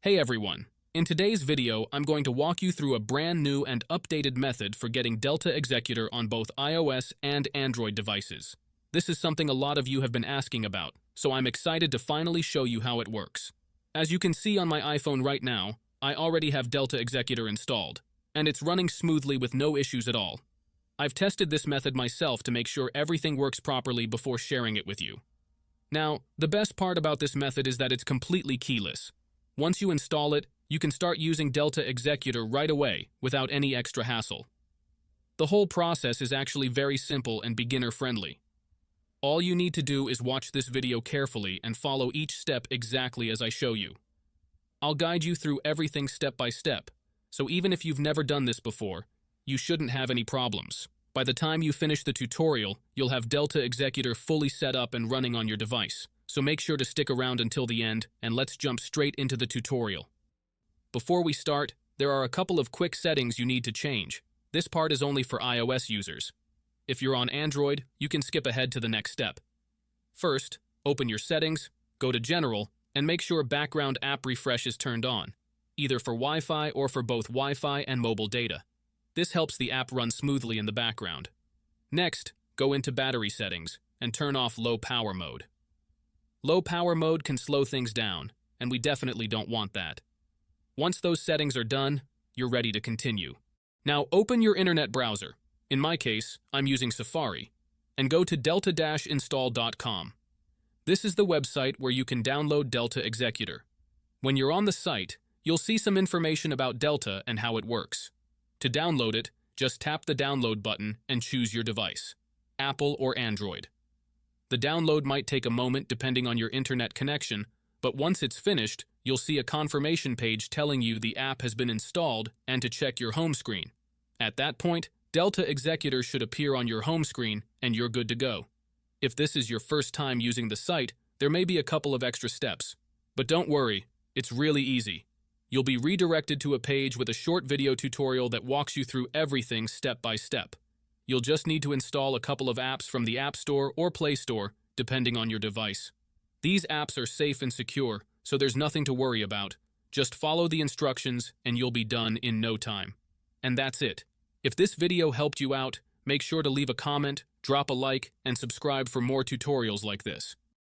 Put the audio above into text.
Hey everyone! In today's video, I'm going to walk you through a brand new and updated method for getting Delta Executor on both iOS and Android devices. This is something a lot of you have been asking about, so I'm excited to finally show you how it works. As you can see on my iPhone right now, I already have Delta Executor installed, and it's running smoothly with no issues at all. I've tested this method myself to make sure everything works properly before sharing it with you. Now, the best part about this method is that it's completely keyless. Once you install it, you can start using Delta Executor right away without any extra hassle. The whole process is actually very simple and beginner-friendly. All you need to do is watch this video carefully and follow each step exactly as I show you. I'll guide you through everything step by step, so even if you've never done this before, you shouldn't have any problems. By the time you finish the tutorial, you'll have Delta Executor fully set up and running on your device, so make sure to stick around until the end, and let's jump straight into the tutorial. Before we start, there are a couple of quick settings you need to change. This part is only for iOS users. If you're on Android, you can skip ahead to the next step. First, open your settings, go to General, and make sure background app refresh is turned on, either for Wi-Fi or for both Wi-Fi and mobile data. This helps the app run smoothly in the background. Next, go into battery settings and turn off low power mode. Low power mode can slow things down, and we definitely don't want that. Once those settings are done, you're ready to continue. Now open your internet browser. In my case, I'm using Safari, and go to delta-install.com. This is the website where you can download Delta Executor. When you're on the site, you'll see some information about Delta and how it works. To download it, just tap the download button and choose your device, Apple or Android. The download might take a moment depending on your internet connection, but once it's finished, you'll see a confirmation page telling you the app has been installed and to check your home screen. At that point, Delta Executor should appear on your home screen and you're good to go. If this is your first time using the site, there may be a couple of extra steps. But don't worry, it's really easy. You'll be redirected to a page with a short video tutorial that walks you through everything step by step. You'll just need to install a couple of apps from the App Store or Play Store, depending on your device. These apps are safe and secure, so there's nothing to worry about. Just follow the instructions and you'll be done in no time. And that's it. If this video helped you out, make sure to leave a comment, drop a like, and subscribe for more tutorials like this.